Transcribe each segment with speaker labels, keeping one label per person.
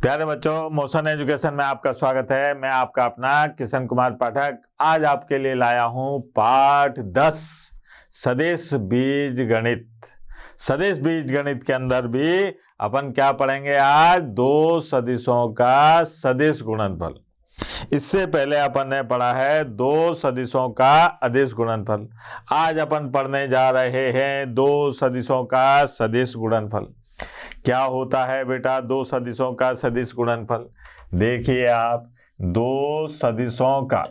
Speaker 1: प्यारे बच्चों, motion education में आपका स्वागत है। मैं आपका अपना किशन कुमार पाठक आज आपके लिए लाया हूं पाठ 10 सदिश बीज गणित। सदिश बीज गणित के अंदर भी अपन क्या पढ़ेंगे आज? दो सदिशों का सदिश गुणनफल। इससे पहले अपन ने पढ़ा है दो सदिशों का अदिश गुणनफल। आज अपन पढ़ने जा रहे हैं दो सदिशों का सदिश गुणनफल। क्या होता है बेटा दो सदिशों का सदिश गुणनफल? देखिए आप, दो सदिशों का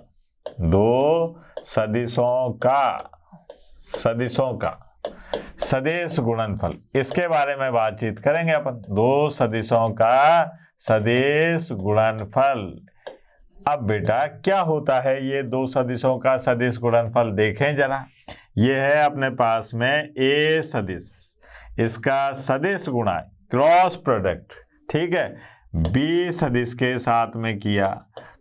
Speaker 1: सदिश गुणनफल, इसके बारे में बातचीत करेंगे अपन। दो सदिशों का सदिश गुणनफल। अब बेटा क्या होता है ये दो सदिशों का सदिश गुणनफल? देखें जरा। ये है अपने पास में ए सदिश, इसका सदिश गुणा क्रॉस प्रोडक्ट, ठीक है, बी सदिश के साथ में किया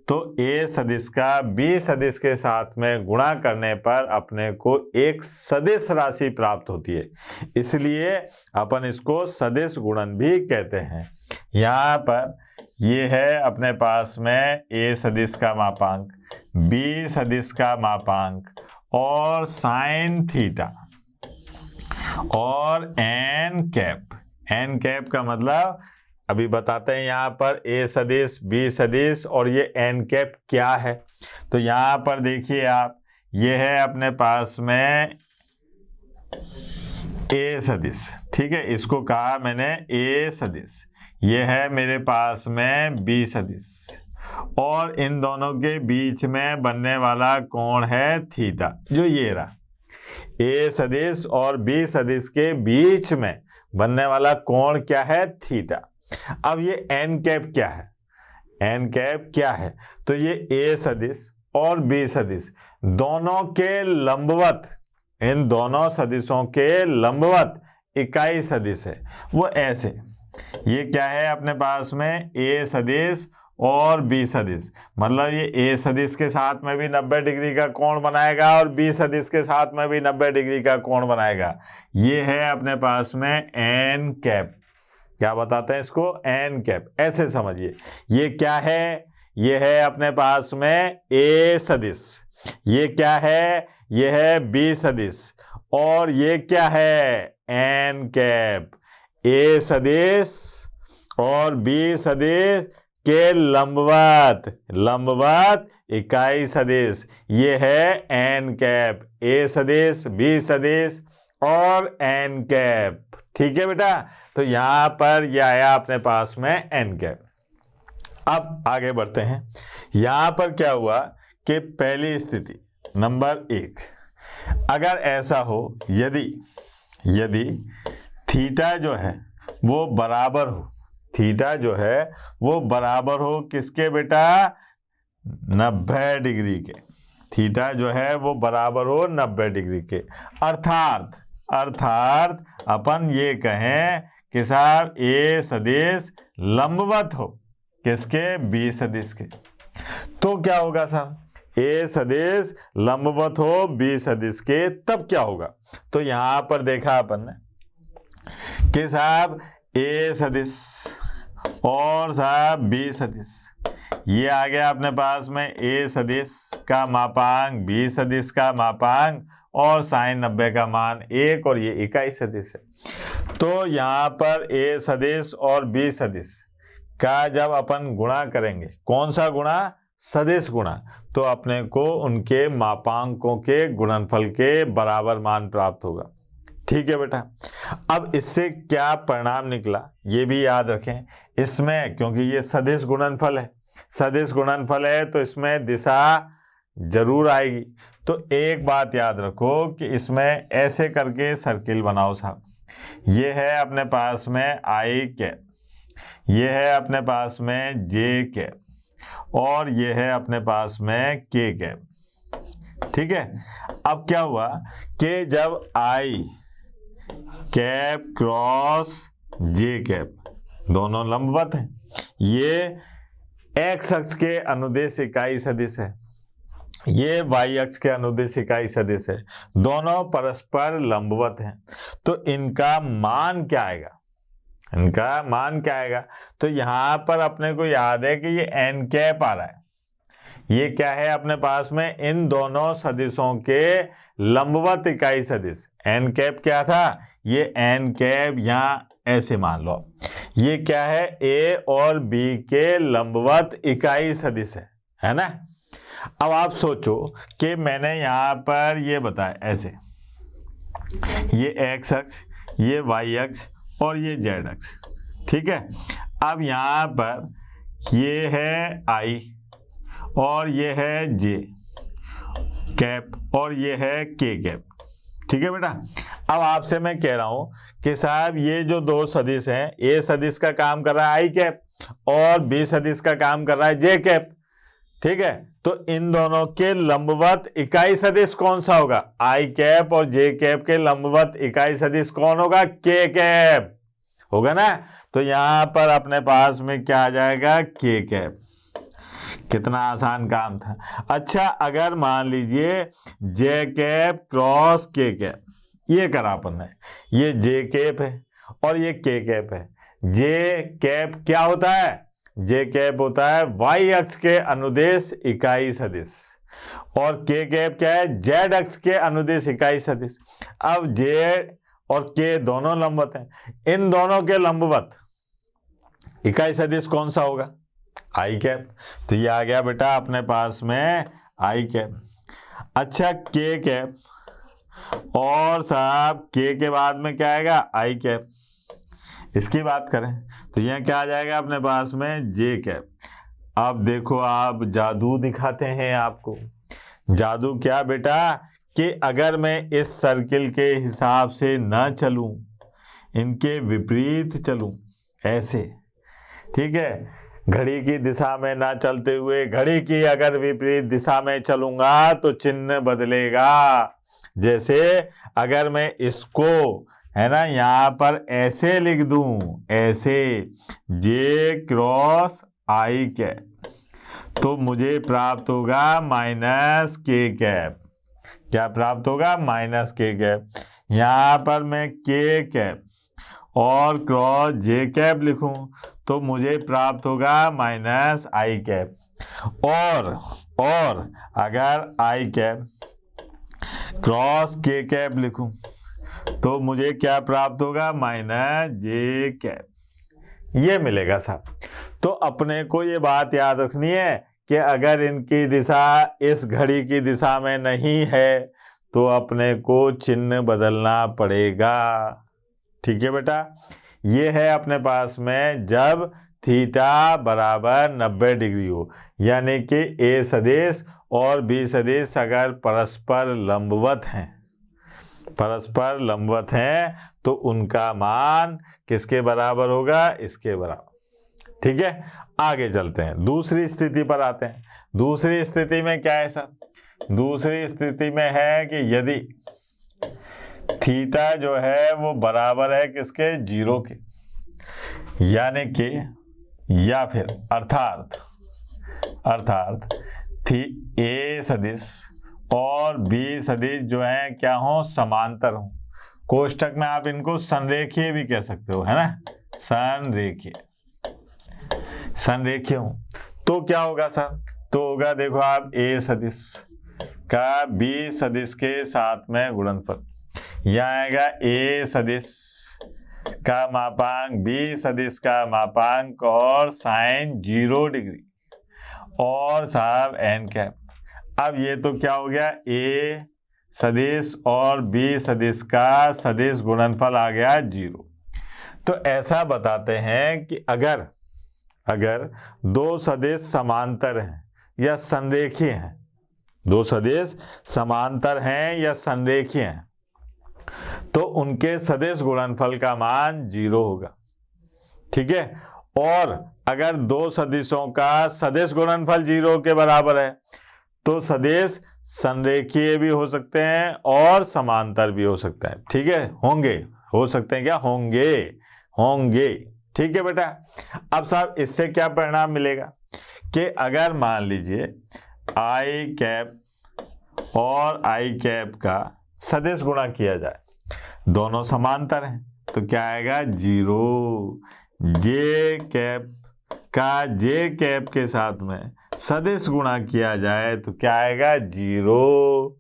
Speaker 1: तो ए सदिश का बी सदिश के साथ में गुणा करने पर अपने को एक सदिश राशि प्राप्त होती है, इसलिए अपन इसको सदिश गुणन भी कहते हैं। यहाँ पर ये है अपने पास में ए सदिश का मापांक, बी सदिश का मापांक और साइन थीटा और एन कैप का मतलब अभी बताते हैं। यहाँ पर ए सदिश, बी सदिश और ये एन कैप क्या है। तो यहाँ पर देखिए आप, ये है अपने पास में ए सदिश, ठीक है, इसको कहा मैंने ए सदिश। ये है मेरे पास में बी सदिश और इन दोनों के बीच में बनने वाला कोण है थीटा, जो ये रहा। ए सदिश और बी सदिश के बीच में बनने वाला कोण क्या है? थीटा। अब ये एन कैप क्या है? एन कैप क्या है? तो ये ए सदिश और बी सदिश दोनों के लंबवत, इन दोनों सदिशों के लंबवत इकाई सदिश है, वो ऐसे। ये क्या है अपने पास में? ए सदिश और बी सदिश, मतलब ये ए सदिश के साथ में भी 90 डिग्री का कोण बनाएगा और बी सदिश के साथ में भी 90 डिग्री का कोण बनाएगा। ये है अपने पास में एन कैप। क्या बताते हैं इसको? N cap. ऐसे समझिए, ये क्या है? ये है अपने पास में ए सदिश, ये क्या है? ये है बी सदिश और ये क्या है? N cap. ए सदिश और बी सदिश के लंबवत इकाई सदिश, ये है एन कैप। ए सदिश, बी सदिश और एन कैप, ठीक है बेटा। तो यहां पर यह आया अपने पास में एन कैप। अब आगे बढ़ते हैं। यहां पर क्या हुआ कि पहली स्थिति नंबर 1, अगर ऐसा हो, यदि थीटा जो है वो बराबर हो, थीटा जो है वो बराबर हो किसके बेटा? 90 डिग्री के। थीटा जो है वो बराबर हो 90 डिग्री के। अर्थात अपन ये कहें कि साहब ए सदिश लंबवत हो किसके? बी सदिश के। तो क्या होगा साहब? ए सदिश लंबवत हो बी सदिश के, तब क्या होगा? तो यहां पर देखा अपन ने कि साहब ए सदिश और साहब बी सदिश, ये आ गया अपने पास में ए सदिश का मापांक, बी सदिश का मापांक और साइन 90 का मान 1 और ये इकाई सदिश है। तो यहाँ पर ए सदिश और बी सदिश का जब अपन गुणा करेंगे, कौन सा गुणा? सदिश गुणा, तो अपने को उनके मापांकों के गुणनफल के बराबर मान प्राप्त होगा, ठीक है बेटा। अब इससे क्या परिणाम निकला ये भी याद रखें। इसमें क्योंकि ये सदिश गुणनफल है तो इसमें दिशा जरूर आएगी। तो एक बात याद रखो कि इसमें ऐसे करके सर्किल बनाओ साहब। ये है अपने पास में आई कैप, ये है अपने पास में जे कैप और ये है अपने पास में के कैप, ठीक है। अब क्या हुआ कि जब आई कैप क्रॉस जे कैप दोनों लंबवत हैं, ये एक्स अक्ष के अनुदेश इकाई सदिश है, ये वाई अक्ष के अनुदेश इकाई सदिश है, दोनों परस्पर लंबवत हैं, तो इनका मान क्या आएगा? इनका मान क्या आएगा? तो यहाँ पर अपने को याद है कि ये एन कैप आ रहा है। ये क्या है अपने पास में? इन दोनों सदिशों के लंबवत इकाई सदिश। एन कैप क्या था? ये एन कैप यहाँ ऐसे मान लो, ये क्या है? ए और बी के लंबवत इकाई सदिश है ना। अब आप सोचो कि मैंने यहाँ पर ये बताया ऐसे, ये एक्स अक्ष, ये वाई अक्ष और ये जेड अक्ष, ठीक है। अब यहाँ पर ये है आई और ये है जे कैप और ये है के कैप, ठीक है बेटा। अब आपसे मैं कह रहा हूं कि साहब ये जो दो सदिश हैं, ए सदिश का काम कर रहा है आई कैप और बी सदिश का काम कर रहा है जे कैप, ठीक है। तो इन दोनों के लंबवत इकाई सदिश कौन सा होगा? आई कैप और जे कैप के लंबवत इकाई सदिश कौन होगा? के कैप होगा ना। तो यहां पर अपने पास में क्या आ जाएगा? के कैप। कितना आसान काम था। अच्छा, अगर मान लीजिए जे कैप क्रॉस के कैप, ये करा अपन ने, ये जे कैप है और ये के कैप है। जे कैप क्या होता है? जे कैप होता है वाई अक्ष के अनुदेश इकाई सदिश और के कैप क्या है? जेड अक्ष के अनुदेश इकाई सदिश। अब जे और के दोनों लंबवत हैं, इन दोनों के लंबवत इकाई सदिश कौन सा होगा? आई कैप। तो ये आ गया बेटा अपने पास में आई कैप। अच्छा, के कैप और साहब के के बाद में क्या आएगा? आई कैप। इसकी बात करें तो यह क्या आ जाएगा अपने पास में? जे कैप। अब देखो, आप जादू दिखाते हैं आपको। जादू क्या बेटा? कि अगर मैं इस सर्किल के हिसाब से ना चलूं, इनके विपरीत चलूं ऐसे, ठीक है, घड़ी की दिशा में ना चलते हुए घड़ी की अगर विपरीत दिशा में चलूंगा तो चिन्ह बदलेगा। जैसे अगर मैं इसको, है ना, यहां पर ऐसे लिख दूं, ऐसे जे क्रॉस आई कैप, तो मुझे प्राप्त होगा माइनस के कैप। क्या प्राप्त होगा? माइनस के कैप। यहां पर मैं के कैप और क्रॉस जे कैप लिखूं तो मुझे प्राप्त होगा माइनस आई कैप। और अगर आई कैप क्रॉस के कैप लिखूं तो मुझे क्या प्राप्त होगा? माइनस जे कैप। ये मिलेगा साहब। तो अपने को ये बात याद रखनी है कि अगर इनकी दिशा इस घड़ी की दिशा में नहीं है तो अपने को चिन्ह बदलना पड़ेगा, ठीक है बेटा। ये है अपने पास में जब थीटा बराबर 90 डिग्री हो, यानी कि ए सदिश और बी सदिश अगर परस्पर लंबवत हैं, परस्पर लंबवत हैं, तो उनका मान किसके बराबर होगा? इसके बराबर, ठीक है। आगे चलते हैं, दूसरी स्थिति पर आते हैं। दूसरी स्थिति में क्या है सर? दूसरी स्थिति में है कि यदि थीटा जो है वो बराबर है किसके? जीरो के, यानी कि या फिर अर्थात ए सदिश और बी सदिश जो है क्या हो? समांतर हो। कोष्टक में आप इनको संरेखीय भी कह सकते हो, है ना, संरेखीय हो। तो क्या होगा सर? तो होगा, देखो आप, ए सदिश का बी सदिश के साथ में गुणनफल, यहाँ आएगा ए सदिश का मापांक बी सदिश का मापांक और साइन 0 डिग्री और साहब एन कैप। अब ये तो क्या हो गया? ए सदिश और बी सदिश का सदिश गुणनफल आ गया 0। तो ऐसा बताते हैं कि अगर दो सदिश समांतर हैं या संरेखीय हैं, दो सदिश समांतर हैं या संरेखीय हैं, तो उनके सदिश गुणनफल का मान 0 होगा, ठीक है। और अगर दो सदिशों का सदिश गुणनफल 0 के बराबर है तो सदिश संरेखीय भी हो सकते हैं और समांतर भी हो सकते हैं, ठीक है। हो सकते हैं, क्या होंगे, ठीक है बेटा। अब साहब इससे क्या परिणाम मिलेगा कि अगर मान लीजिए आई कैप और आई कैप का सदिश गुणा किया जाए, दोनों समांतर हैं, तो क्या आएगा 0। जे कैप का जे कैप के साथ में सदिश गुणा किया जाए तो क्या आएगा 0,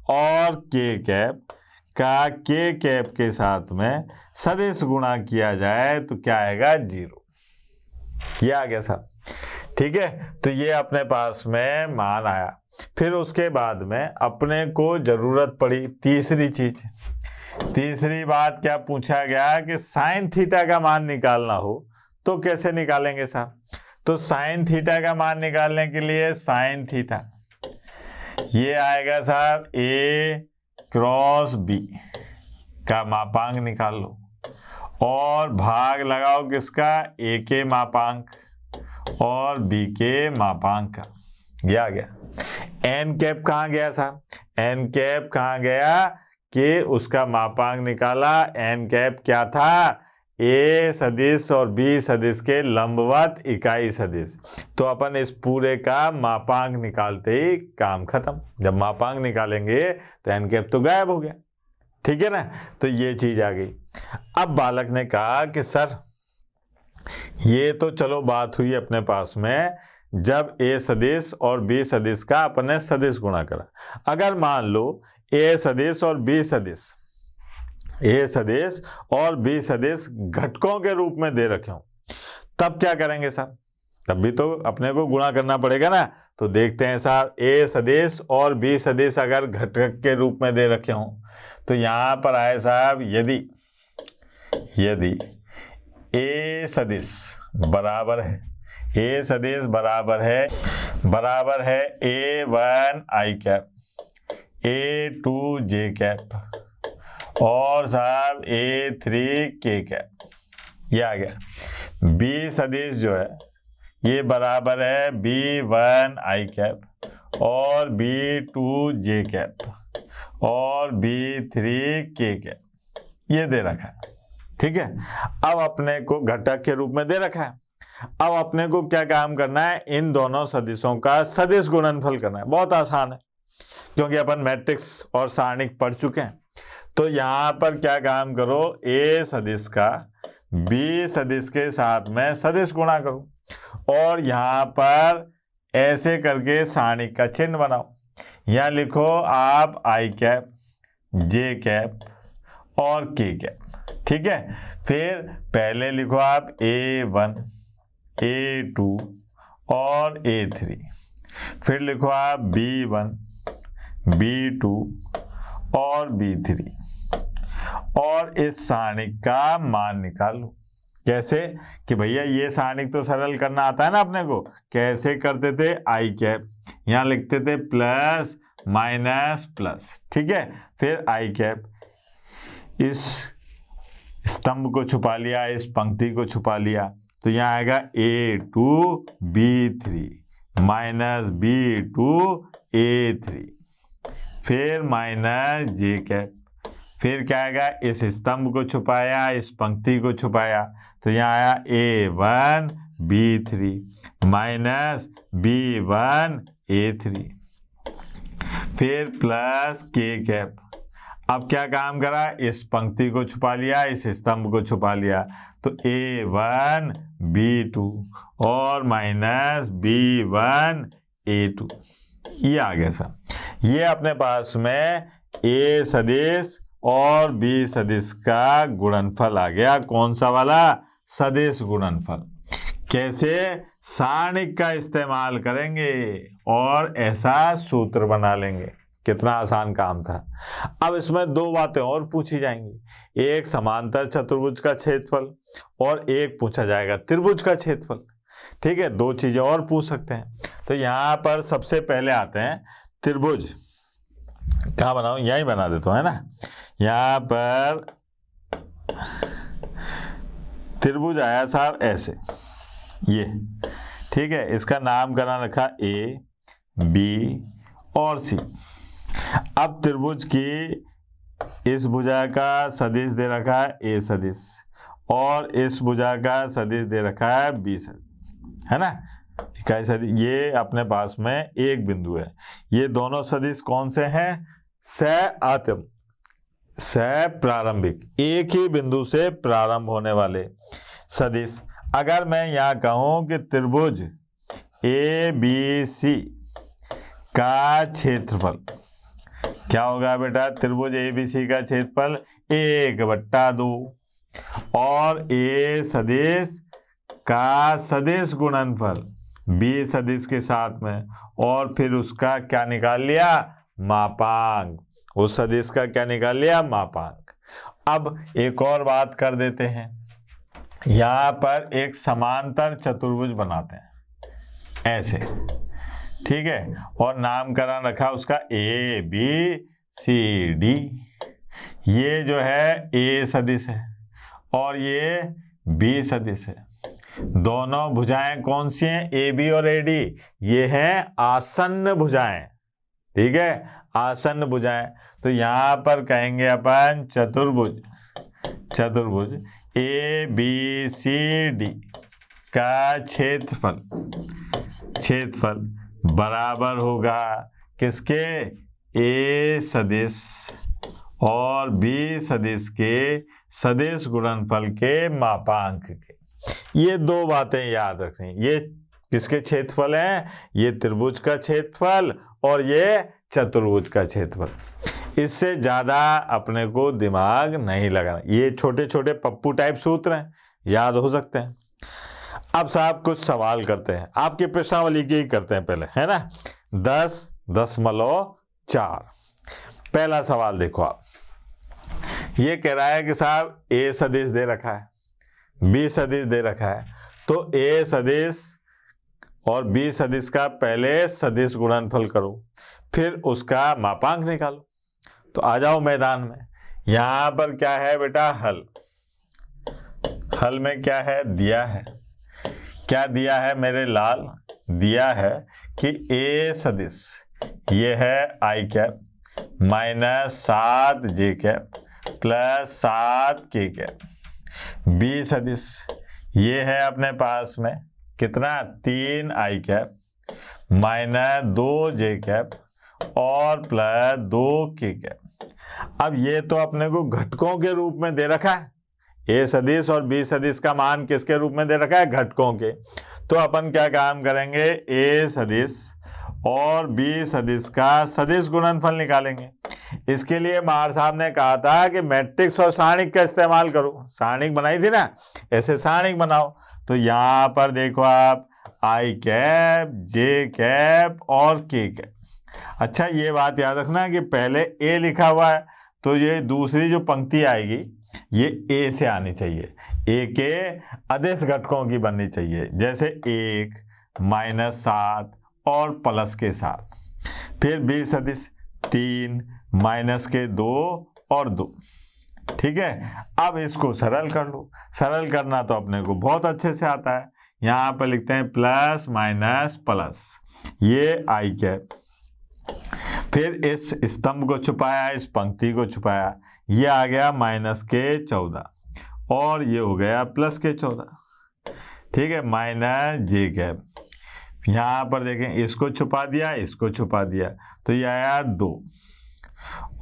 Speaker 1: और के कैप का के कैप के साथ में सदिश गुणा किया जाए तो क्या आएगा 0। ये आ गया साहब, ठीक है। तो ये अपने पास में मान आया। फिर उसके बाद में अपने को जरूरत पड़ी तीसरी चीज। तीसरी बात क्या पूछा गया कि साइन थीटा का मान निकालना हो तो कैसे निकालेंगे साहब। तो साइन थीटा का मान निकालने के लिए साइन थीटा ये आएगा साहब a क्रॉस b का मापांक निकाल लो, और भाग लगाओ किसका, a के मापांक और b के मापांक का। ये आ गया। एन कैप कहाँ गया साहब, एन कैप कहाँ गया कि उसका मापांक निकाला। एन कैप क्या था, ए सदिश और बी सदिश के लंबवत इकाई सदिश। तो अपन इस पूरे का मापांक निकालते ही काम खत्म। जब मापांक निकालेंगे तो एन कैप तो गायब हो गया, ठीक है ना। तो ये चीज आ गई। अब बालक ने कहा कि सर ये तो चलो बात हुई अपने पास में जब ए सदिश और बी सदिश का अपने सदिश गुणा करा। अगर मान लो ए सदिश और बी सदिश, ए सदिश और बी सदिश घटकों के रूप में दे रखे हों, तब क्या करेंगे साहब, तब भी तो अपने को गुणा करना पड़ेगा ना। तो देखते हैं साहब, ए सदिश और बी सदिश अगर घटक के रूप में दे रखे हों तो यहां पर आए साहब यदि ए सदिश बराबर है, ए सदिश बराबर है A1 आई कैप, A2 जे कैप और साहब A3 के कैप। ये आ गया। बी सदिश जो है ये बराबर है B1 आई कैप और B2 जे कैप और B3 के कैप, ये दे रखा है, ठीक है। अब अपने को घटक के रूप में दे रखा है। अब अपने को क्या काम करना है, इन दोनों सदिशों का सदिश गुणनफल करना है। बहुत आसान है क्योंकि अपन मैट्रिक्स और सारणिक पढ़ चुके हैं। तो यहां पर क्या काम करो, ए सदिश का बी सदिश के साथ में सदिश गुणा करो और यहां पर ऐसे करके सारणिक का चिन्ह बनाओ। यहां लिखो आप आई कैप, जे कैप और के कैप, ठीक है। फिर पहले लिखो आप A1, A2 और A3, फिर लिखो आप B1, B2 और B3 और इस सारणिक का मान निकालो। कैसे कि भैया ये सारणिक तो सरल करना आता है ना अपने को। कैसे करते थे, आई कैप यहां लिखते थे प्लस माइनस प्लस, ठीक है। फिर आई कैप, इस स्तंभ को छुपा लिया, इस पंक्ति को छुपा लिया, तो यहाँ आएगा A2 B3 minus B2 A3, फिर माइनस जे कैप, फिर क्या आएगा, इस स्तंभ को छुपाया, इस पंक्ति को छुपाया, तो यहाँ आया A1 B3 minus B1 A3, फिर प्लस के कैप। अब क्या काम करा, इस पंक्ति को छुपा लिया, इस स्तंभ को छुपा लिया, तो A1 B2 और माइनस B1 A2, ये आ गया साहब। ये अपने पास में A सदिश और B सदिश का गुणनफल आ गया। कौन सा वाला, सदिश गुणनफल। कैसे, सारणिक का इस्तेमाल करेंगे और ऐसा सूत्र बना लेंगे। कितना आसान काम था। अब इसमें दो बातें और पूछी जाएंगी, एक समांतर चतुर्भुज का क्षेत्रफल और एक पूछा जाएगा त्रिभुज का क्षेत्रफल, ठीक है। दो चीजें और पूछ सकते हैं। तो यहाँ पर सबसे पहले आते हैं त्रिभुज। कहाँ बनाऊं, यहीं बना देता हूं, है ना। यहाँ पर त्रिभुज आया साहब ऐसे, ये ठीक है। इसका नामकरण रखा A, B और C। अब त्रिभुज की इस भुजा का सदिश दे रखा है A सदिश और इस भुजा का सदिश दे रखा है B सदिश, है ना। इकाई सदिश, ये अपने पास में एक बिंदु है। ये दोनों सदिश कौन से हैं, सहअत्म। सह प्रारंभिक, एक ही बिंदु से प्रारंभ होने वाले सदिश। अगर मैं यहाँ कहूं कि त्रिभुज ABC का क्षेत्रफल क्या होगा बेटा? त्रिभुज ABC का क्षेत्रफल 1/2 और A सदिश का सदिश गुणनफल B सदिश के साथ में, और फिर उसका क्या निकाल लिया? मापांक। उस सदिश का क्या निकाल लिया? मापांक। अब एक और बात कर देते हैं, यहाँ पर एक समांतर चतुर्भुज बनाते हैं ऐसे, ठीक है, और नामकरण रखा उसका ABCD। ये जो है A सदिश है और ये B सदिश है। दोनों भुजाएं कौन सी हैं? AB और AD। ये हैं आसन्न भुजाएं, ठीक है, आसन्न भुजाएं। तो यहां पर कहेंगे अपन चतुर्भुज ABCD का क्षेत्रफल बराबर होगा किसके? A सदिश और B सदिश के सदिश गुणनफल के मापांक के। ये दो बातें याद रखनी। ये किसके क्षेत्रफल हैं? ये त्रिभुज का क्षेत्रफल और ये चतुर्भुज का क्षेत्रफल। इससे ज्यादा अपने को दिमाग नहीं लगाना। ये छोटे छोटे पप्पू टाइप सूत्र हैं, याद हो सकते हैं। अब साहब कुछ सवाल करते हैं, आपकी प्रश्नावली की ही करते हैं पहले, है ना। 10.4 पहला सवाल देखो आप। ये कह रहा है कि साहब A सदिश दे रखा है, B सदिश दे रखा है, तो A सदिश और B सदिश का पहले सदिश गुणनफल करो, फिर उसका मापांक निकालो। तो आ जाओ मैदान में। यहां पर क्या है बेटा? हल में क्या है? दिया है, क्या दिया है मेरे लाल? दिया है कि A सदिश ये है I cap minus 7J cap plus 7K cap. B सदिश ये है अपने पास में कितना? 3I cap minus 2J cap और प्लस 2K कैप। अब ये तो अपने को घटकों के रूप में दे रखा है। A सदिश और B सदिश का मान किसके रूप में दे रखा है? घटकों के। तो अपन क्या काम करेंगे? A सदिश और B सदिश का सदिश गुणनफल निकालेंगे। इसके लिए मार साहब ने कहा था कि मैट्रिक्स और सारणिक का इस्तेमाल करो। सारणिक बनाई थी ना, ऐसे सारणिक बनाओ। तो यहाँ पर देखो आप I कैप, J कैप और K कैप। अच्छा ये बात याद रखना कि पहले A लिखा हुआ है, तो ये दूसरी जो पंक्ति आएगी ये A से आनी चाहिए। A के अदिश घटकों की बननी चाहिए, जैसे 1 माइनस 7 और प्लस के साथ। फिर B सदिश 3 माइनस के 2 और 2, ठीक है। अब इसको सरल कर लो। सरल करना तो अपने को बहुत अच्छे से आता है। यहाँ पर लिखते हैं प्लस माइनस प्लस, ये I कैप, फिर इस स्तंभ को छुपाया, इस पंक्ति को छुपाया, ये आ गया माइनस के 14 और ये हो गया प्लस के 14, ठीक है, माइनस J कैप। यहाँ पर देखें, इसको छुपा दिया, इसको छुपा दिया, तो ये आया 2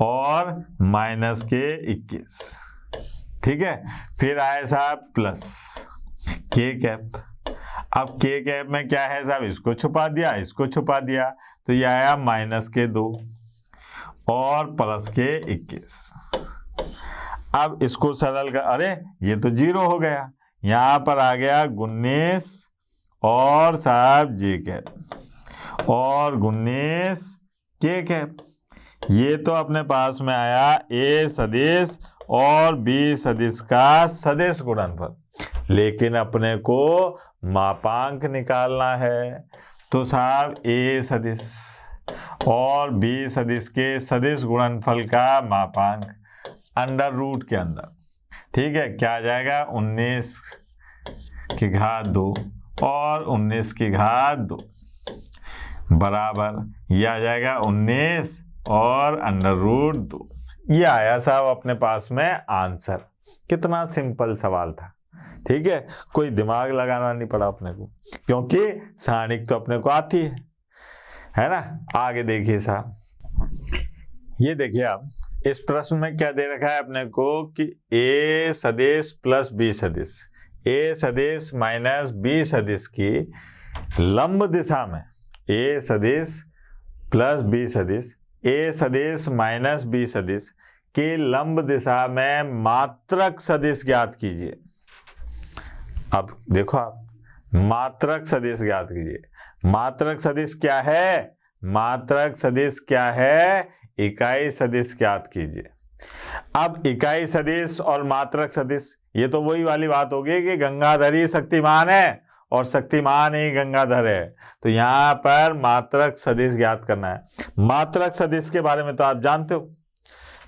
Speaker 1: और माइनस के 21, ठीक है। फिर आए साहब प्लस K कैप। अब K कैप में क्या है साहब? इसको छुपा दिया, इसको छुपा दिया, तो ये आया माइनस के 2 और प्लस के 21। अब इसको सरल कर, अरे ये तो 0 हो गया। यहाँ पर आ गया 19 और साहब J कैप और 19 K कैप। ये तो अपने पास में आया A सदिश और B सदिश का सदिश गुणनफल, लेकिन अपने को मापांक निकालना है। तो साहब A सदिश और B सदिश के सदिश गुणनफल का मापांक अंडर रूट के अंदर, ठीक है, क्या आ जाएगा? 19 की घात 2 और 19 की घात 2 बराबर, यह आ जाएगा 19 और अंडर रूट 2। ये आया साहब अपने पास में आंसर। कितना सिंपल सवाल था, ठीक है, कोई दिमाग लगाना नहीं पड़ा अपने को, क्योंकि सारणिक तो अपने को आती है ना। आगे देखिए साहब, ये देखिए आप, इस प्रश्न में क्या दे रखा है अपने को कि a सदिश प्लस b सदिश, a सदिश माइनस b सदिश की लंब दिशा में, a सदिश प्लस b सदिश, a सदिश माइनस b सदिश की लंब दिशा में मात्रक सदिश ज्ञात कीजिए। अब देखो आप, मात्रक सदिश ज्ञात कीजिए। मात्रक सदिश क्या है? मात्रक सदिश क्या है? इकाई सदिश ज्ञात कीजिए। अब इकाई सदिश और मात्रक सदिश, ये तो वही वाली बात होगी कि गंगाधर ही शक्तिमान है और शक्तिमान ही गंगाधर है। तो यहाँ पर मात्रक सदिश ज्ञात करना है। मात्रक सदिश के बारे में तो आप जानते हो।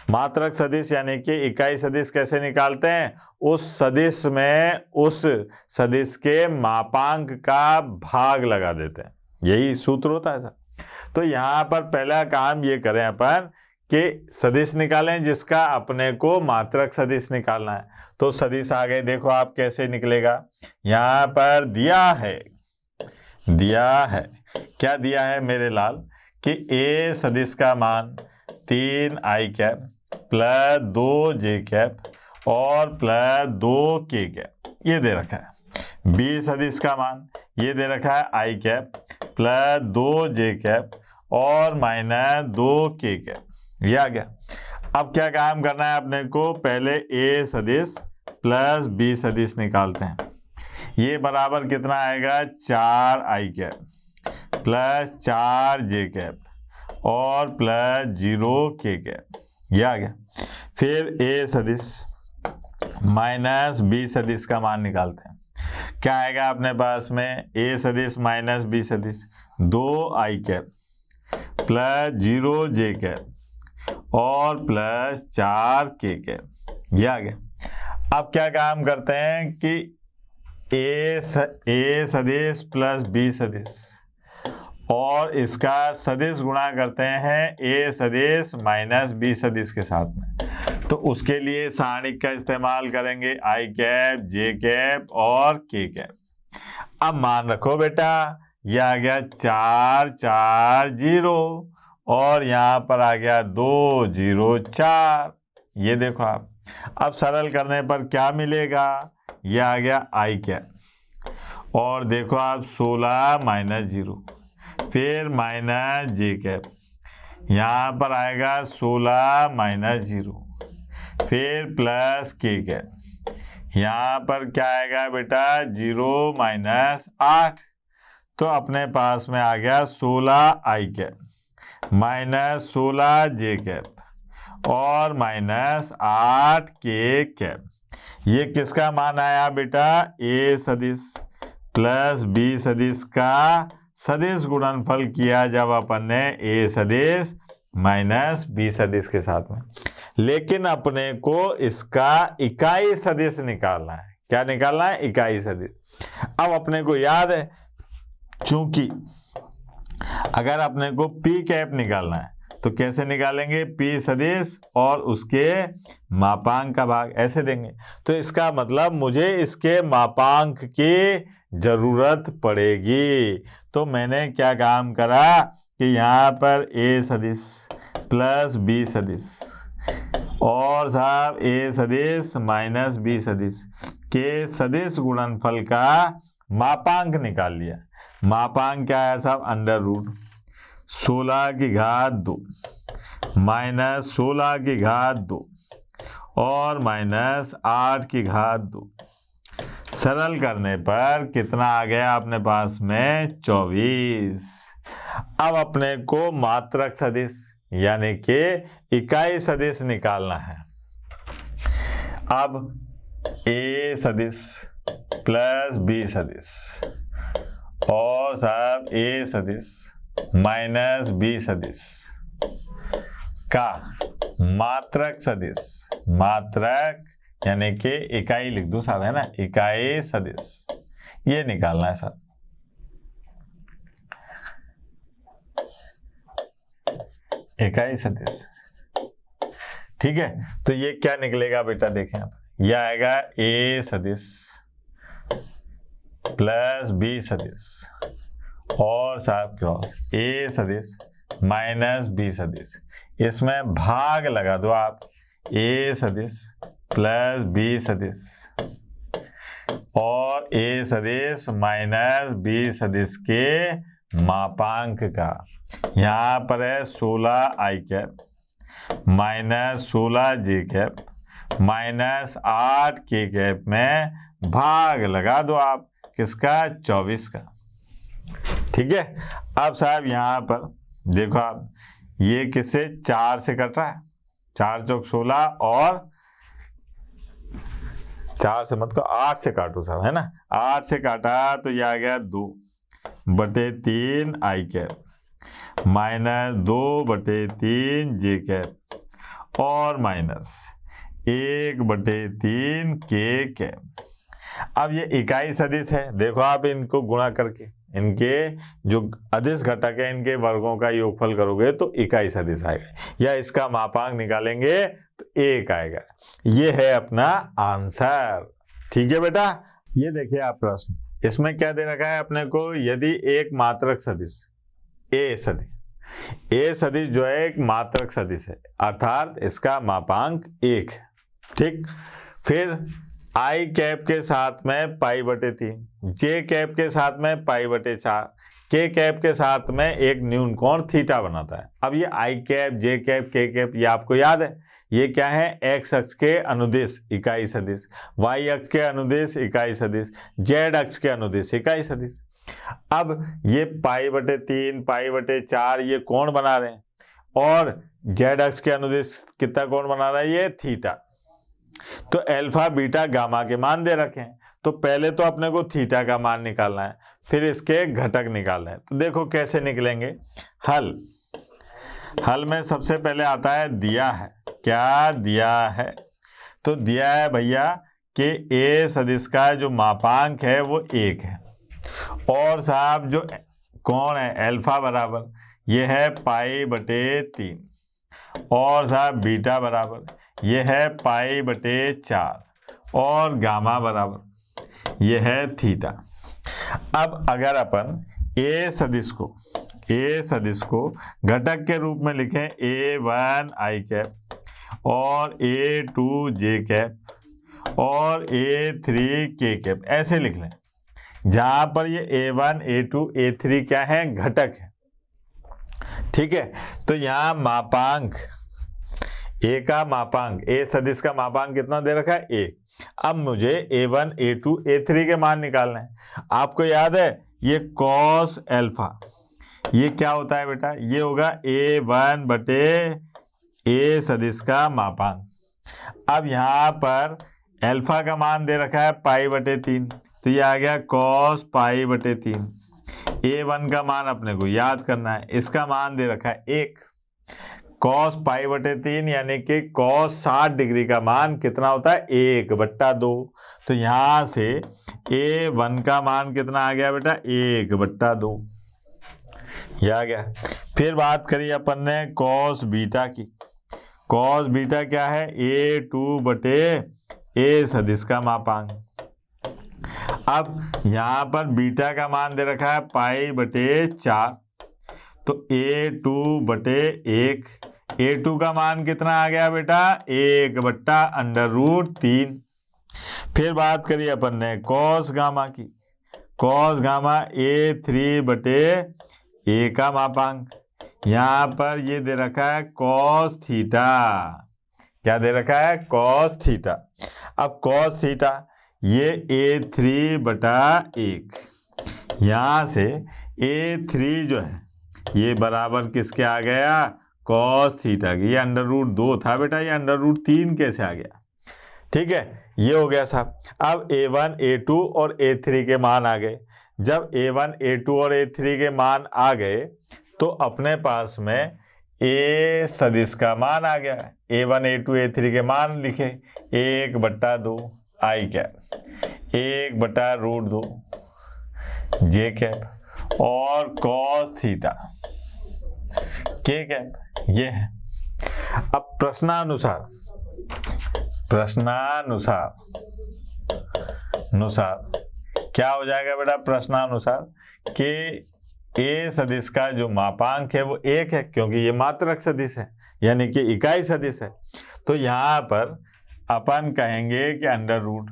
Speaker 1: मात्रक सदिश यानी कि इकाई सदिश कैसे निकालते हैं? उस सदिश में उस सदिश के मापांक का भाग लगा देते हैं, यही सूत्र होता है सर। तो यहाँ पर पहला काम ये करें अपन कि सदिश निकालें जिसका अपने को मात्रक सदिश निकालना है। तो सदिश आ गए, देखो आप कैसे निकलेगा। यहाँ पर दिया है क्या दिया है मेरे लाल कि a सदिश का मान 3i cap plus 2j cap और प्लस 2k कैप ये दे रखा है। b सदिश का मान ये दे रखा है i cap plus 2j cap और माइनस 2k कैप, ये आ गया। अब क्या काम करना है अपने को? पहले a सदिश प्लस b सदिश निकालते हैं। ये बराबर कितना आएगा? 4i cap plus 4j cap और प्लस 0k कैप, ये आ गया। फिर a सदिश माइनस b सदिश का मान निकालते हैं। क्या आएगा अपने पास में? a सदिश माइनस b सदिश 2i cap plus 0j cap और प्लस 4k कैप, ये आ गया। अब क्या काम करते हैं कि a सदिश प्लस b सदिश और इसका सदिश गुणा करते हैं a सदिश माइनस b सदिश के साथ में। तो उसके लिए सारणिक का इस्तेमाल करेंगे, i कैप, j कैप और k कैप। अब मान रखो बेटा, यह आ गया 4 4 0 और यहाँ पर आ गया 2 0 4। ये देखो आप, अब सरल करने पर क्या मिलेगा? यह आ गया i कैप और देखो आप 16 माइनस 0, फिर माइनस j कैप, यहाँ पर आएगा 16 माइनस 0, फिर प्लस k कैप, यहाँ पर क्या आएगा बेटा? 0 माइनस 8। तो अपने पास में आ गया 16i cap minus 16j cap और माइनस 8k कैप। ये किसका मान आया बेटा? a सदिश प्लस b सदिश का सदिश गुणनफल किया जब अपन ने a सदिश माइनस b सदिश के साथ में। लेकिन अपने को इसका इकाई सदिश निकालना है। क्या निकालना है? इकाई सदिश। अब अपने को याद है, चूंकि अगर अपने को p कैप निकालना है तो कैसे निकालेंगे? p सदिश और उसके मापांक का भाग ऐसे देंगे। तो इसका मतलब मुझे इसके मापांक की जरूरत पड़ेगी। तो मैंने क्या काम करा कि यहाँ पर a सदिश प्लस b सदिश और साहब a सदिश माइनस b सदिश के सदिश गुणनफल का मापांक निकाल लिया। मापांक क्या है साहब? अंडर रूट 16 की घात 2 माइनस 16 की घात 2 और माइनस 8 की घात 2। सरल करने पर कितना आ गया अपने पास में? 24। अब अपने को मात्रक सदिश यानी कि इकाई सदिश निकालना है। अब a सदिश प्लस b सदिश और साहब a सदिश माइनस b सदिश का मात्रक सदिश, मात्रक यानी कि इकाई लिख दूं साहब, है ना, इकाई सदिश, ये निकालना है साहब। इकाई सदिश, ठीक है। तो ये क्या निकलेगा बेटा? देखें आप, यह आएगा a सदिश प्लस b सदिश और साहब क्रॉस a सदिश माइनस बी सदिश, इसमें भाग लगा दो आप, ए सदिश प्लस बी सदिश और ए सदिश माइनस बी सदिश के मापांक का। यहाँ पर है 16 आई कैप माइनस 16 जे कैप माइनस 8 के कैप में भाग लगा दो आप किसका, 24 का। ठीक है, अब साहब यहाँ पर देखो आप, ये किससे 4 से कट रहा है, 4 चौक 16 और 4 से मत को 8 से काटो साहब, है ना, 8 से काटा तो ये आ गया 2/3 आई कैप माइनस 2/3 जे कैप और माइनस 1/3 के कैप। अब ये इकाई सदिश है, देखो आप इनको गुणा करके इनके जो अदिश घटक है इनके वर्गों का योगफल करोगे तो इकाई सदिश आएगा, या इसका मापांक निकालेंगे तो 1 आएगा। ये है अपना आंसर। ठीक है बेटा, ये देखिए आप प्रश्न, इसमें क्या दे रखा है अपने को, यदि एक मात्रक सदिश ए सदिश जो है एक मात्रक सदिश है, अर्थात इसका मापांक 1 है। ठीक, फिर आई कैप के साथ में π/3, जे कैप के साथ में π/4, के कैप के साथ में एक न्यून कोण थीटा बनाता है। अब ये आई कैप, जे कैप, के कैप, ये आपको याद है, ये क्या है, एक्स अक्ष के अनुदिश इकाई सदिश, वाई अक्ष के अनुदिश इकाई सदिश, जेड अक्ष के अनुदिश इकाई सदिश। अब ये π/3 π/4 ये कोण बना रहे हैं, और जेड अक्ष के अनुदिश कितना कोण बना रहा है, ये थीटा। तो अल्फा बीटा गामा के मान दे रखे हैं, तो पहले तो अपने को थीटा का मान निकालना है, फिर इसके घटक निकालना है। तो देखो कैसे निकलेंगे, हल में सबसे पहले आता है दिया है, क्या दिया है, तो दिया है भैया कि ए सदिश का जो मापांक है वो 1 है, और साहब जो कोण है अल्फा बराबर ये है π/3, और साहब बीटा बराबर ये है π/4, और गामा बराबर ये है थीटा। अब अगर अपन ए सदिश को घटक के रूप में लिखें, A1 आई कैप और A2 जे कैप और A3 के कैप, ऐसे लिख लें, जहां पर ये A1 A2 A3 क्या है, घटक है। ठीक है, तो यहाँ मापांक ए का मापांक, ए सदिश का मापांक कितना दे रखा है, 1। अब मुझे A1 A2 A3 के मान निकालना है। आपको याद है ये कॉस अल्फा, ये क्या होता है बेटा, ये होगा A1 बटे ए सदिश का मापांक। अब यहाँ पर अल्फा का मान दे रखा है π/3, तो ये आ गया cos π/3। A1 का मान अपने को याद करना है, इसका मान दे रखा है 1। cos π/3 यानी कि cos 60 डिग्री का मान कितना होता है, 1/2। तो यहाँ से A1 का मान कितना आ गया बेटा, 1/2, ये आ गया। फिर बात करिए अपन ने cos बीटा की, cos बीटा क्या है, A2 बटे ए सदिश का मापांक। अब यहाँ पर बीटा का मान दे रखा है π/4, तो A2 बटे 1, A2 का मान कितना आ गया बेटा, 1/√3। फिर बात करिए अपन ने cos गामा की, cos गामा A3 बटे ए का मापांक, यहाँ पर ये दे रखा है cos थीटा, क्या दे रखा है, cos थीटा। अब cos थीटा ये A3/1, यहाँ से A3 जो है ये बराबर किसके आ गया, cos थीटा की। ये √2 था बेटा, ये √3 कैसे आ गया। ठीक है, ये हो गया साहब। अब A1 A2 और A3 के मान आ गए। जब A1 A2 और A3 के मान आ गए तो अपने पास में ए सदिश का मान आ गया। A1 A2 A3 के मान लिखे, 1/2 आई कैप, 1/√2 जे कैप और cos थीटा के कैप, ये है। अब प्रश्नानुसार क्या हो जाएगा बेटा, प्रश्नानुसार कि ए सदिश का जो मापांक है वो 1 है, क्योंकि ये मात्रक सदिश है यानी कि इकाई सदिश है। तो यहाँ पर अपन कहेंगे कि अंडर रूट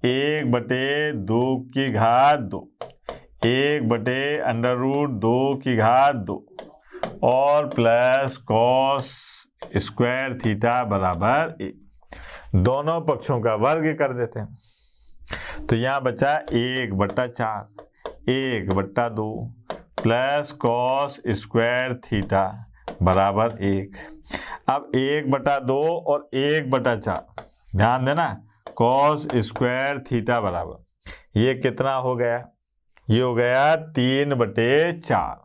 Speaker 1: 1/2 की घात 2, 1/√2 की घात 2 और प्लस कॉस स्क्वायर थीटा बराबर 1, दोनों पक्षों का वर्ग कर देते हैं। तो यहाँ बचा 1/4, 1/2 प्लस कॉस स्क्वायर थीटा बराबर 1। अब 1/2 और 1/4 ध्यान देना, कॉस स्क्वायर थीटा बराबर ये कितना हो गया? ये हो गया 3/4,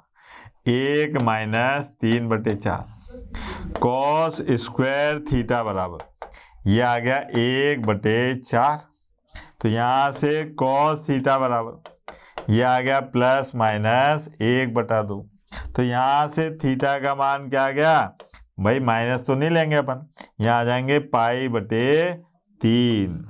Speaker 1: 1 माइनस 3/4 कॉस स्क्वायर थीटा बराबर ये आ गया 1/4। तो यहाँ से कॉस थीटा बराबर ये आ गया प्लस माइनस 1/2। तो यहाँ से थीटा का मान क्या आ गया भाई? माइनस तो नहीं लेंगे अपन, यहाँ आ जाएंगे π/3।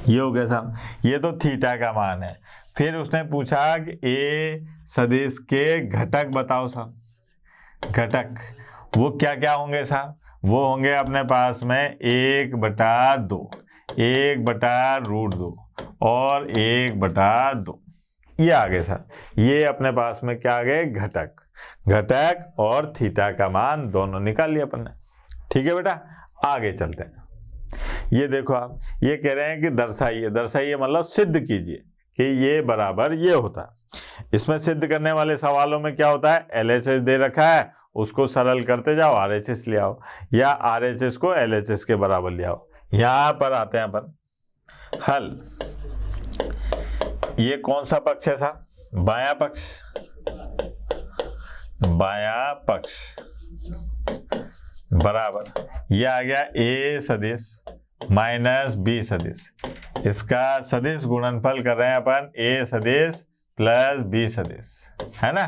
Speaker 1: ये हो गया साहब, ये तो थीटा का मान है। फिर उसने पूछा कि ए सदिश के घटक बताओ साहब। घटक वो क्या क्या होंगे साहब? वो होंगे अपने पास में 1/2, 1/√2 और 1/2। ये आ गए साहब, ये अपने पास में क्या आ गए? घटक। घटक और थीटा का मान दोनों निकाल लिया अपन ने। ठीक है बेटा, आगे चलते हैं। ये देखो आप, ये कह रहे हैं कि दर्शाइए, दर्शाइए मतलब सिद्ध कीजिए कि ये बराबर ये होता है। इसमें सिद्ध करने वाले सवालों में क्या होता है? LHS दे रखा है, उसको सरल करते जाओ, RHS ले आओ, या RHS को LHS के बराबर ले आओ। यहाँ पर आते हैं अपन हल। ये कौन सा पक्ष है साहब? बायां पक्ष। बायां पक्ष बराबर ये आ गया A सदिश माइनस B सदिश। इसका सदिश गुणनफल कर रहे हैं अपन A सदिश प्लस B सदिश, है ना।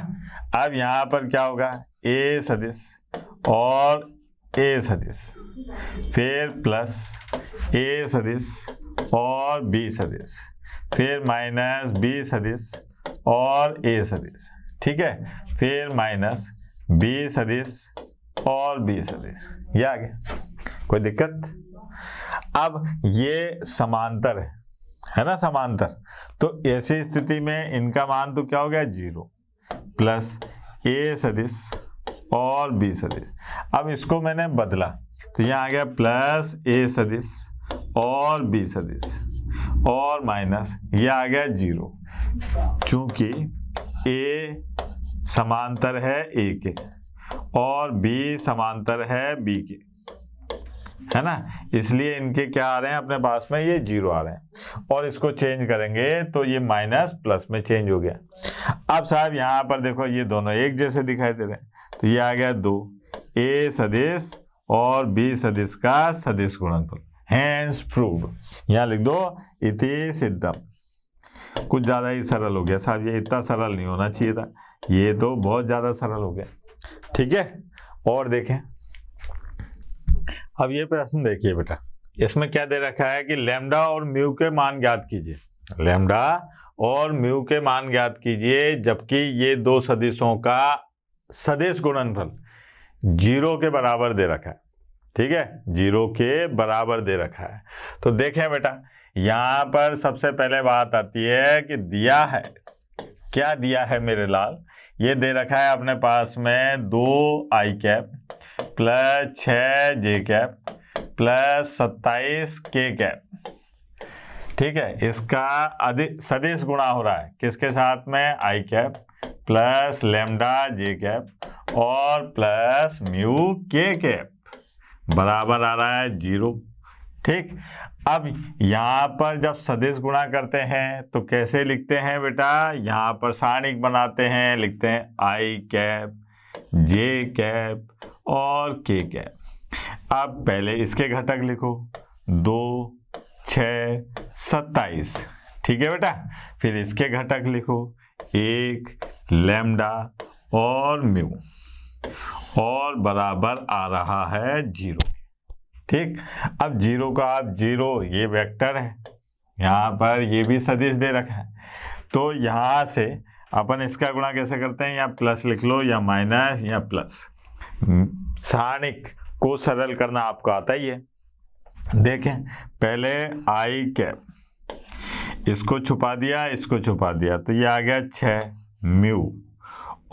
Speaker 1: अब यहाँ पर क्या होगा? A सदिश और A सदिश, फिर प्लस A सदिश और B सदिश, फिर माइनस B सदिश और A सदिश, ठीक है, फिर माइनस B सदिश और B सदिश। ये आ गया, कोई दिक्कत? अब ये समांतर है ना, समांतर। तो ऐसी स्थिति में इनका मान तो क्या हो गया? 0 प्लस A सदिश और B सदिश। अब इसको मैंने बदला तो यहाँ आ गया प्लस A सदिश और B सदिश और माइनस ये आ गया 0, चूंकि A समांतर है A के और B समांतर है B के, है ना, इसलिए इनके क्या आ रहे हैं अपने पास में? ये 0 आ रहे हैं। और इसको चेंज करेंगे तो ये माइनस प्लस में चेंज हो गया। अब साहब यहाँ पर देखो, ये दोनों एक जैसे दिखाई दे रहे हैं, तो ये आ गया 2 A सदिश और B सदिश का सदिश गुणनफल, हैंस प्रूव्ड। यहाँ लिख दो इति सिद्धम। कुछ ज़्यादा ही सरल हो गया साहब, ये इतना सरल नहीं होना चाहिए था, ये तो बहुत ज़्यादा सरल हो गया। ठीक है, और देखें अब ये प्रश्न देखिए बेटा, इसमें क्या दे रखा है कि लैम्डा और म्यू के मान ज्ञात कीजिए। लैम्डा और म्यू के मान ज्ञात कीजिए, जबकि ये दो सदिशों का सदिश गुणनफल 0 के बराबर दे रखा है। ठीक है, 0 के बराबर दे रखा है। तो देखें बेटा, यहाँ पर सबसे पहले बात आती है कि दिया है, क्या दिया है मेरे लाल? ये दे रखा है अपने पास में 2i cap plus 6j cap plus 27k cap. ठीक है, इसका सदिश गुणा हो रहा है किसके साथ में? i cap plus lambda j cap और प्लस म्यू k कैप बराबर आ रहा है 0। ठीक, अब यहाँ पर जब सदिश गुणा करते हैं तो कैसे लिखते हैं बेटा? यहाँ पर सारणिक बनाते हैं, लिखते हैं i कैप j कैप और k कैप। अब पहले इसके घटक लिखो, 2, 6, 27। ठीक है बेटा, फिर इसके घटक लिखो 1 लैम्डा और म्यू और बराबर आ रहा है 0। ठीक, अब 0 का आप 0, ये वेक्टर है, यहाँ पर ये भी सदिश दे रखा है, तो यहाँ से अपन इसका गुणा कैसे करते हैं, या प्लस लिख लो या माइनस या प्लस। सारणिक को सरल करना आपको आता ही है। देखें पहले आई कैप, इसको छुपा दिया, इसको छुपा दिया, तो ये आ गया 6 म्यू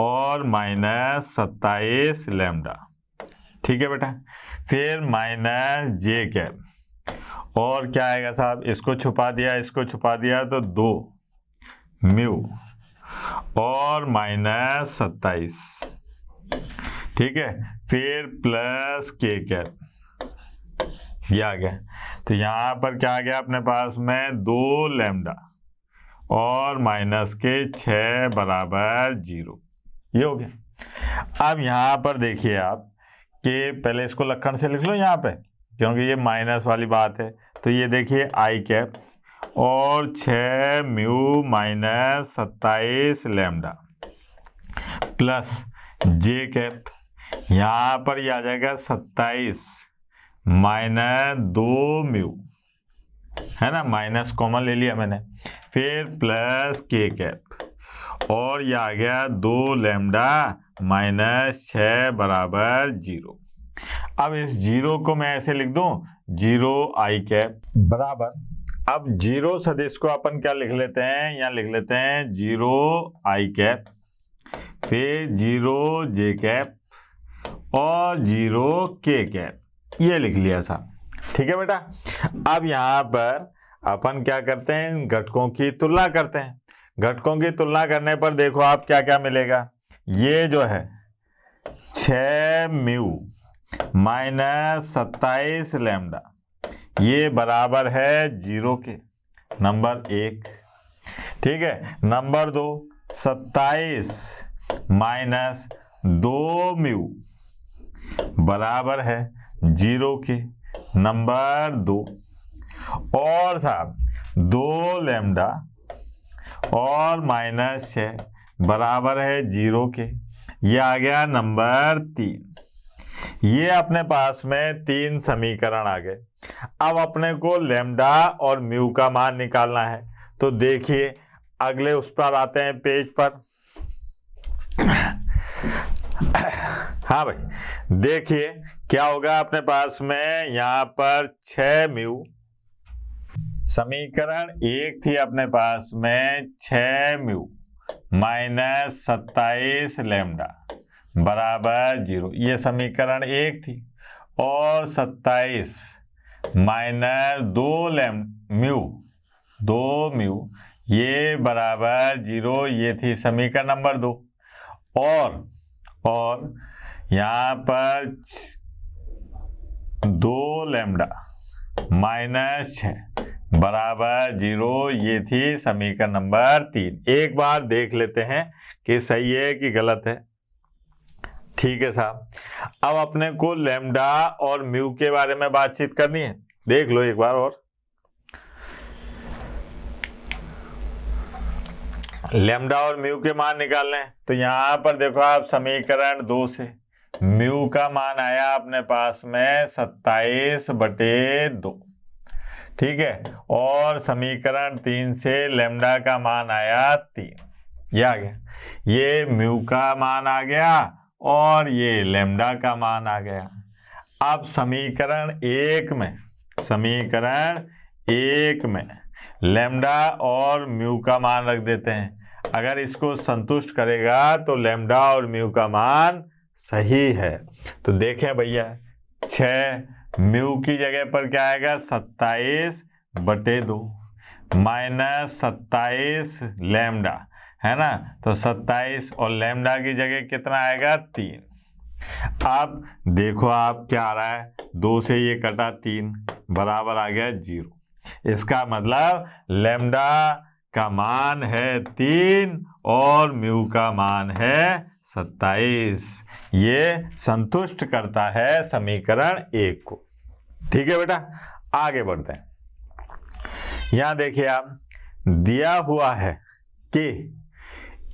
Speaker 1: और माइनस 27 लैम्डा। ठीक है बेटा। फिर माइनस जे कैप, और क्या आएगा साहब, इसको छुपा दिया, इसको छुपा दिया, तो 2 म्यू और माइनस 27। ठीक है। फिर प्लस के कैप, ये आ गया। तो यहाँ पर क्या आ गया अपने पास में, 2 लैम्डा और माइनस के 6 बराबर 0। ये हो गया। अब यहाँ पर देखिए आप कि पहले इसको लक्षण से लिख लो यहाँ पे, क्योंकि ये माइनस वाली बात है। तो ये देखिए आई कैप और 6 म्यू माइनस 27 लैम्डा प्लस जे कैप, यहाँ पर ये आ जाएगा 27 माइनस 2 म्यू, है ना, माइनस कॉमन ले लिया मैंने। फिर प्लस के कैप और ये आ गया 2 लैम्डा माइनस 6 बराबर 0। अब इस 0 को मैं ऐसे लिख दूं, 0 आई कैप बराबर, अब 0 सदिश को अपन क्या लिख लेते हैं, यहाँ लिख लेते हैं 0 आई कैप, फिर 0 जे कैप और 0 के कैप, ये लिख लिया साहब। ठीक है बेटा। अब यहाँ पर अपन क्या करते हैं, घटकों की तुलना करते हैं। घटकों की तुलना करने पर देखो आप क्या क्या मिलेगा। ये जो है 6 म्यू माइनस 27 लैम्डा, ये बराबर है 0 के, नंबर 1। ठीक है। नंबर 2, 27 माइनस 2 म्यू बराबर है 0 के, नंबर 2। और साहब 2 लैम्डा और माइनस 6 बराबर है 0 के, ये आ गया नंबर 3। ये अपने पास में 3 समीकरण आ गए। अब अपने को लैम्डा और म्यू का मान निकालना है। तो देखिए अगले उस पर आते हैं पेज पर। हाँ भाई, देखिए क्या होगा अपने पास में, यहाँ पर 6 म्यू, समीकरण 1 थी अपने पास में 6 म्यू माइनस 27 लैम्डा बराबर 0, ये समीकरण 1 थी। और 27 माइनस 2 म्यू ये बराबर 0, ये थी समीकरण नंबर 2। और यहाँ पर 2 लैम्डा माइनस 6 बराबर 0, ये थी समीकरण नंबर 3। एक बार देख लेते हैं कि सही है कि गलत है। ठीक है साहब। अब अपने को लैम्डा और म्यू के बारे में बातचीत करनी है। देख लो एक बार और। लैम्डा और म्यू के मान निकालने हैं। तो यहाँ पर देखो आप समीकरण 2 से म्यू का मान आया अपने पास में 27/2। ठीक है। और समीकरण 3 से लैम्डा का मान आया 3, ये आ गया। ये म्यू का मान आ गया और ये लैम्डा का मान आ गया। अब समीकरण 1 में लैम्डा और म्यू का मान रख देते हैं। अगर इसको संतुष्ट करेगा तो लैम्डा और म्यू का मान सही है। तो देखें भैया, 6 म्यू की जगह पर क्या आएगा, 27/2 माइनस 27 लैम्डा, है ना। तो 27 और लैम्डा की जगह कितना आएगा, 3। अब देखो आप क्या आ रहा है, 2 से ये कटा 3 बराबर आ गया 0। इसका मतलब लैम्डा का मान है 3 और म्यू का मान है 27। ये संतुष्ट करता है समीकरण 1 को। ठीक है बेटा, आगे बढ़ते हैं। यहां देखिए आप, दिया हुआ है कि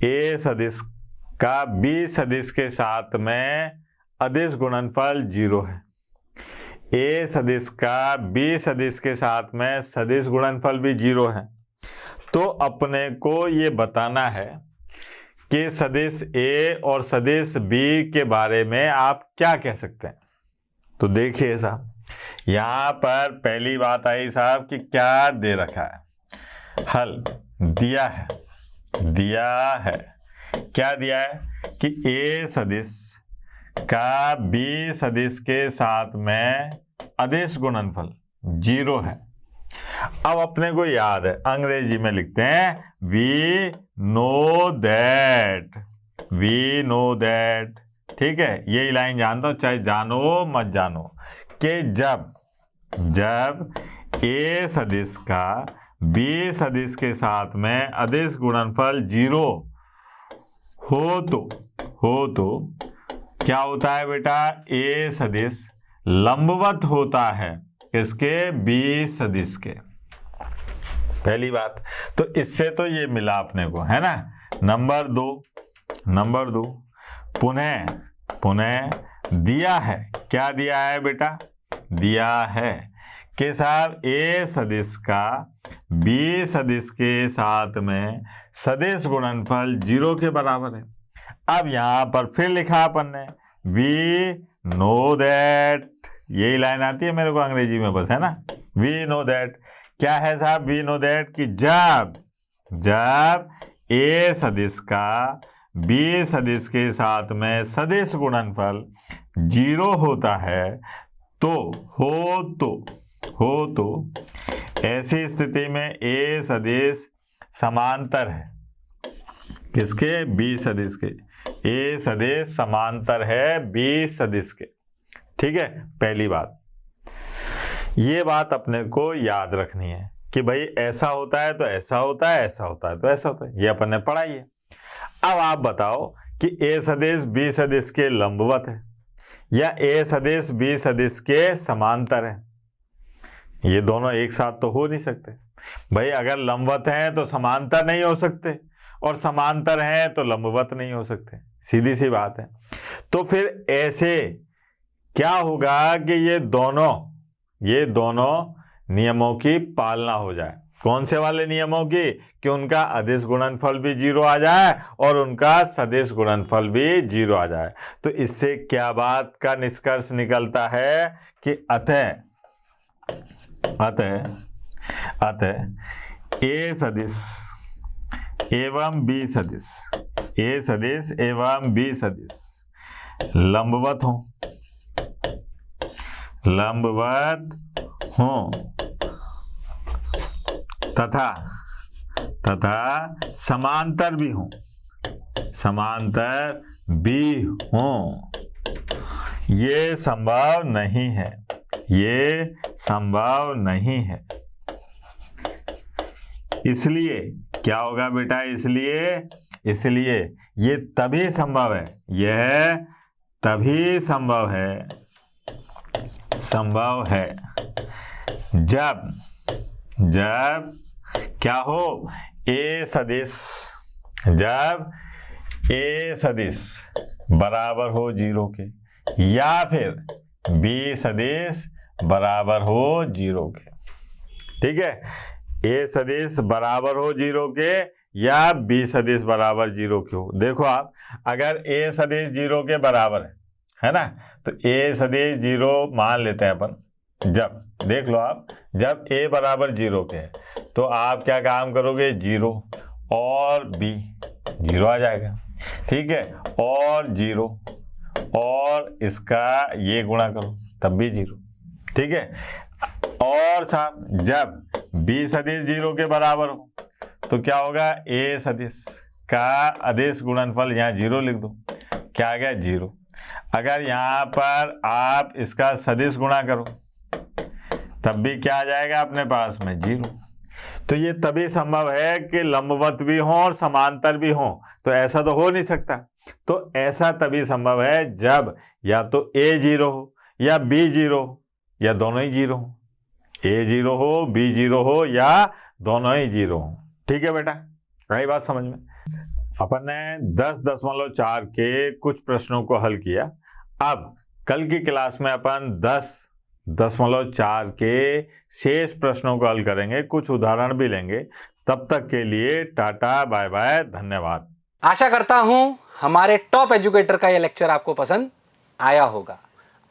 Speaker 1: ए सदिश का बी सदिश के साथ में अदिश गुणनफल 0 है। ए सदिश का बी सदिश के साथ में सदिश गुणनफल भी 0 है। तो अपने को ये बताना है कि सदिश ए और सदिश बी के बारे में आप क्या कह सकते हैं। तो देखिए साहब, यहाँ पर पहली बात आई साहब कि क्या दे रखा है, हल दिया है, क्या दिया है कि ए सदिश का बी सदिश के साथ में अदिश गुणनफल 0 है। अब अपने को याद है, अंग्रेजी में लिखते हैं वी नो दैट, ठीक है, यही लाइन जानता हूं, चाहे जानो मत जानो, कि जब ए सदिश का बी सदिश के साथ में अदिश गुणनफल 0 हो तो क्या होता है बेटा, ए सदिश लंबवत होता है किसके, बी सदिश के। पहली बात तो इससे तो ये मिला अपने को, है ना। नंबर दो पुनः दिया है, क्या दिया है बेटा, दिया है कि साहब ए सदिश का बी सदिश के साथ में सदिश गुणनफल 0 के बराबर है। अब यहां पर फिर लिखा अपन ने वी नो दैट, यही लाइन आती है मेरे को अंग्रेजी में बस, है ना। वी नो दैट क्या है साहब, वी नो दैट कि जब ए सदिश का बी सदिश के साथ में सदिश गुणनफल 0 होता है तो हो तो ऐसी स्थिति में ए सदिश समांतर है किसके, बी सदिश के। ए सदिश समांतर है बी सदिश के, ठीक है। पहली बात, ये बात अपने को याद रखनी है कि भाई ऐसा होता है तो ऐसा होता है, ऐसा होता है तो ऐसा होता है, ये अपन ने पढ़ा ही है। अब आप बताओ कि ए सदिश बी सदिश के लंबवत है या ए सदिश बी सदिश के समांतर है। ये दोनों एक साथ तो हो नहीं सकते भाई, अगर लंबवत हैं तो समांतर नहीं हो सकते और समांतर हैं तो लंबवत नहीं हो सकते, सीधी सी बात है। तो फिर ऐसे क्या होगा कि ये दोनों नियमों की पालना हो जाए। कौन से वाले नियमों की, कि उनका अदिश गुणनफल भी 0 आ जाए और उनका सदिश गुणनफल भी 0 आ जाए। तो इससे क्या बात का निष्कर्ष निकलता है कि अतः ए सदिश एवं बी सदिश, ए सदिश एवं बी सदिश लंबवत हों तथा समांतर भी हों, ये संभव नहीं है। इसलिए क्या होगा बेटा, इसलिए ये तभी संभव है, यह तभी संभव है जब क्या हो, जब ए सदिश बराबर हो 0 के या फिर बी सदिश बराबर हो 0 के, ठीक है। ए सदिश बराबर हो 0 के या बी सदिश बराबर 0 के हो। देखो आप, अगर ए सदिश 0 के बराबर है ना, तो ए सदिश 0 मान लेते हैं अपन। जब देख लो आप, जब ए बराबर 0 के है तो आप क्या काम करोगे, 0 और बी 0 आ जाएगा, ठीक है, और 0 और इसका ये गुणा करो तब भी 0, ठीक है। और साहब जब बी सदिश 0 के बराबर हो तो क्या होगा, ए सदिश का अदिश गुणनफल यहाँ 0 लिख दो, क्या आ गया 0। अगर यहाँ पर आप इसका सदिश गुणा करो तब भी क्या आ जाएगा अपने पास में, 0। तो ये तभी संभव है कि लंबवत भी हो और समांतर भी हो, तो ऐसा तो हो नहीं सकता। तो ऐसा तभी संभव है जब या तो ए 0 हो या बी 0 हो या दोनों ही 0 हो, ए 0 हो बी 0 हो या दोनों ही 0 हो, ठीक है बेटा, रही बात समझ में। अपन ने 10.4 के कुछ प्रश्नों को हल किया। अब कल की क्लास में अपन 10.4 के शेष प्रश्नों को हल करेंगे, कुछ उदाहरण भी लेंगे। तब तक के लिए टाटा बाय बाय, धन्यवाद।
Speaker 2: आशा करता हूं हमारे टॉप एजुकेटर का यह लेक्चर आपको पसंद आया होगा।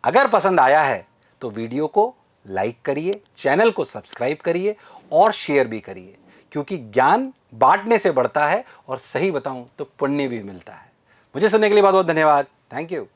Speaker 2: अगर पसंद आया है तो वीडियो को लाइक करिए, चैनल को सब्सक्राइब करिए और शेयर भी करिए, क्योंकि ज्ञान बांटने से बढ़ता है और सही बताऊं तो पुण्य भी मिलता है। मुझे सुनने के लिए बहुत बहुत धन्यवाद। Thank you.